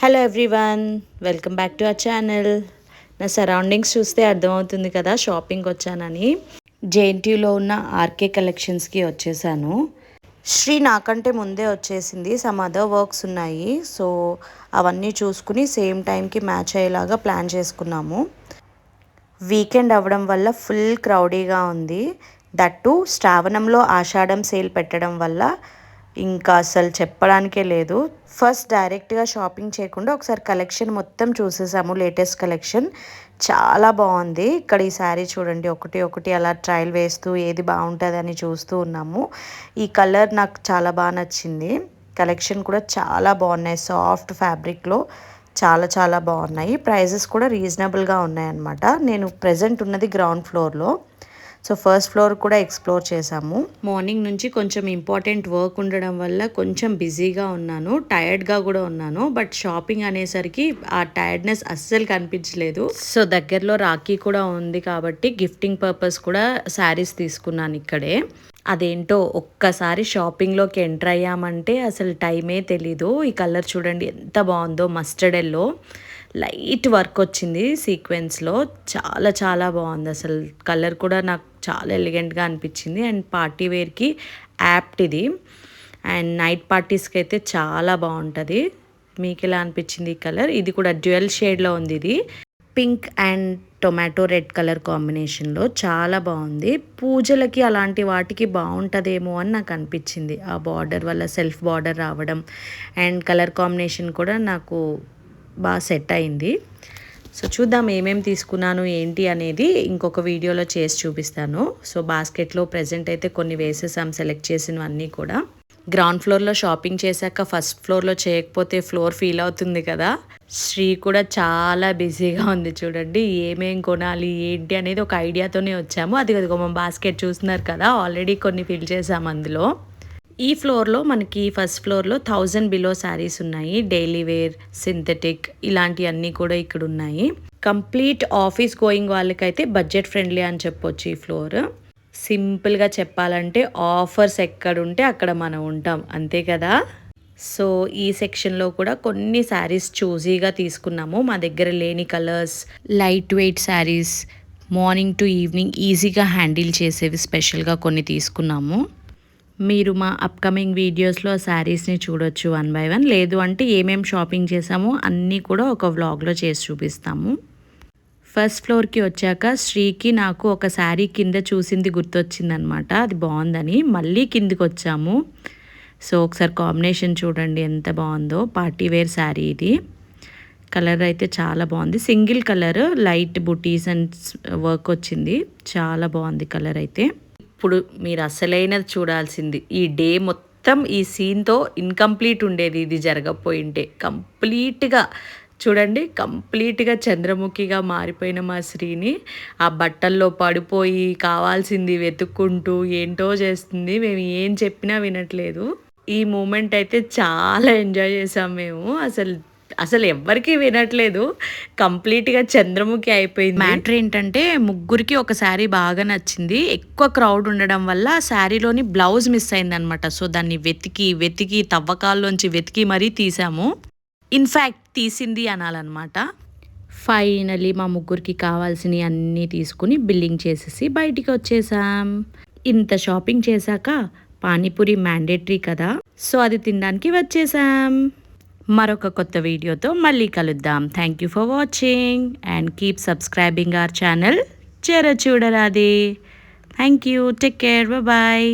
Hello everyone, welcome back to our channel. నా surroundings చూస్తే అర్థమవుతుంది కదా షాపింగ్ వచ్చానని. జేఎన్టీయూలో ఉన్న ఆర్కే కలెక్షన్స్కి వచ్చేసాను. శ్రీ నాకంటే ముందే వచ్చేసింది, సమ్ అదర్ వర్క్స్ ఉన్నాయి. సో అవన్నీ చూసుకుని సేమ్ టైంకి మ్యాచ్ అయ్యేలాగా ప్లాన్ చేసుకున్నాము. వీకెండ్ అవ్వడం వల్ల ఫుల్ క్రౌడీగా ఉంది. దట్టు శ్రావణంలో ఆషాఢం సేల్ పెట్టడం వల్ల ఇంకా అసలు చెప్పడానికే లేదు. ఫస్ట్ డైరెక్ట్గా షాపింగ్ చేయకుండా ఒకసారి కలెక్షన్ మొత్తం చూసేసాము. లేటెస్ట్ కలెక్షన్ చాలా బాగుంది. ఇక్కడ ఈ శారీ చూడండి, ఒకటి ఒకటి అలా ట్రయల్ వేస్తూ ఏది బాగుంటుంది అని చూస్తూ ఉన్నాము. ఈ కలర్ నాకు చాలా బాగా నచ్చింది. కలెక్షన్ కూడా చాలా బాగున్నాయి, సాఫ్ట్ ఫ్యాబ్రిక్లో చాలా చాలా బాగున్నాయి. ప్రైజెస్ కూడా రీజనబుల్గా ఉన్నాయన్నమాట. నేను ప్రెజెంట్ ఉన్నది గ్రౌండ్ ఫ్లోర్లో. సో ఫస్ట్ ఫ్లోర్ కూడా ఎక్స్ప్లోర్ చేసాము. మార్నింగ్ నుంచి కొంచెం ఇంపార్టెంట్ వర్క్ ఉండడం వల్ల కొంచెం బిజీగా ఉన్నాను, టైర్డ్గా కూడా ఉన్నాను. బట్ షాపింగ్ అనేసరికి ఆ టైర్డ్నెస్ అస్సలు కనిపించలేదు. సో దగ్గరలో రాఖీ కూడా ఉంది కాబట్టి గిఫ్టింగ్ పర్పస్ కూడా శారీస్ తీసుకున్నాను ఇక్కడే. అదేంటో ఒక్కసారి షాపింగ్లోకి ఎంటర్ అయ్యామంటే అసలు టైమే తెలీదు. ఈ కలర్ చూడండి ఎంత బాగుందో, మస్టర్డ్ ఎల్లో లైట్ వర్క్ వచ్చింది సీక్వెన్స్లో. చాలా చాలా బాగుంది అసలు. కలర్ కూడా నాకు చాలా ఎలిగెంట్గా అనిపించింది. అండ్ పార్టీ వేర్కి యాప్ట్ ఇది. అండ్ నైట్ పార్టీస్కి అయితే చాలా బాగుంటుంది. మీకు ఎలా అనిపించింది ఈ కలర్? ఇది కూడా డ్యూయల్ షేడ్లో ఉంది. ఇది pink and tomato red colour కాంబినేషన్లో చాలా బాగుంది. పూజలకి అలాంటి వాటికి బాగుంటుందేమో అని నాకు అనిపించింది. ఆ బార్డర్ వల్ల సెల్ఫ్ బార్డర్ రావడం అండ్ కలర్ కాంబినేషన్ కూడా నాకు బాగా సెట్ అయింది. సో చూద్దాం ఏమేమి తీసుకున్నాను ఏంటి అనేది ఇంకొక వీడియోలో చేసి చూపిస్తాను. సో బాస్కెట్లో ప్రెజెంట్ అయితే కొన్ని వేసేసాం, సెలెక్ట్ చేసినవన్నీ కూడా. గ్రౌండ్ ఫ్లోర్లో షాపింగ్ చేశాక ఫస్ట్ ఫ్లోర్లో చేయకపోతే ఫ్లోర్ ఫీల్ అవుతుంది కదా. శ్రీ కూడా చాలా బిజీగా ఉంది చూడండి. ఏమేం కొనాలి ఏంటి అనేది ఒక ఐడియాతోనే వచ్చాము. అది మా బాస్కెట్ చూస్తున్నారు కదా, ఆల్రెడీ కొన్ని ఫిల్ చేసాము అందులో. ఈ ఫ్లోర్లో మనకి ఫస్ట్ ఫ్లోర్లో 1000 బిలో శారీస్ ఉన్నాయి. డైలీ వేర్, సింథటిక్ ఇలాంటివన్నీ కూడా ఇక్కడ ఉన్నాయి. కంప్లీట్ ఆఫీస్ గోయింగ్ వాళ్ళకైతే బడ్జెట్ ఫ్రెండ్లీ అని చెప్పొచ్చు ఈ ఫ్లోర్. సింపుల్గా చెప్పాలంటే ఆఫర్స్ ఎక్కడుంటే అక్కడ మనం ఉంటాం, అంతే కదా. సో ఈ సెక్షన్లో కూడా కొన్ని శారీస్ చూజీగా తీసుకున్నాము. మా దగ్గర లేని colours, light weight saris, morning to evening ఈజీగా హ్యాండిల్ చేసేవి స్పెషల్గా కొన్ని తీసుకున్నాము. మీరు మా అప్కమింగ్ వీడియోస్లో శారీస్ని చూడొచ్చు 1 by 1. లేదు అంటే ఏమేమి షాపింగ్ చేసామో అన్నీ కూడా ఒక వ్లాగ్లో చేసి చూపిస్తాము. ఫస్ట్ ఫ్లోర్కి వచ్చాక శ్రీకి నాకు ఒక శారీ కింద చూసింది గుర్తొచ్చిందనమాట. అది బాగుందని మళ్ళీ కిందికి వచ్చాము. సో ఒకసారి కాంబినేషన్ చూడండి ఎంత బాగుందో. పార్టీ వేర్ శారీ ఇది. కలర్ అయితే చాలా బాగుంది. Single colour, light buttis and work వచ్చింది. చాలా బాగుంది కలర్ అయితే. ఇప్పుడు మీరు అసలైనది చూడాల్సింది. ఈ డే మొత్తం ఈ సీన్తో ఇన్కంప్లీట్ ఉండేది ఇది జరగకపోయింటే. కంప్లీట్గా చూడండి, కంప్లీట్గా చంద్రముఖిగా మారిపోయిన మా శ్రీని ఆ బట్టల్లో పడిపోయి కావాల్సింది వెతుక్కుంటూ ఏంటో చేస్తుంది. మేము ఏం చెప్పినా వినట్లేదు. ఈ మూమెంట్ అయితే చాలా ఎంజాయ్ చేసాం మేము. అసలు ఎవ్వరికీ వినట్లేదు, కంప్లీట్గా చంద్రముఖి అయిపోయింది. మ్యాటర్ ఏంటంటే ముగ్గురికి ఒక శారీ బాగా నచ్చింది. ఎక్కువ క్రౌడ్ ఉండడం వల్ల శారీలోని బ్లౌజ్ మిస్ అయిందనమాట. సో దాన్ని వెతికి తవ్వకాల్లోంచి వెతికి మరీ తీసాము. ఇన్ఫ్యాక్ట్ తీసింది అనాలన్నమాట. ఫైనలీ మా ముగ్గురికి కావాల్సినవి అన్నీ తీసుకుని బిల్లింగ్ చేసేసి బయటికి వచ్చేసాం. ఇంత షాపింగ్ చేశాక పానీపూరి మ్యాండేటరీ కదా, సో అది తినడానికి వచ్చేసాం. మరొక కొత్త వీడియోతో మళ్ళీ కలుద్దాం. Thank you for watching and keep subscribing our channel. చూడరాదే. Thank you. Take care. Bye.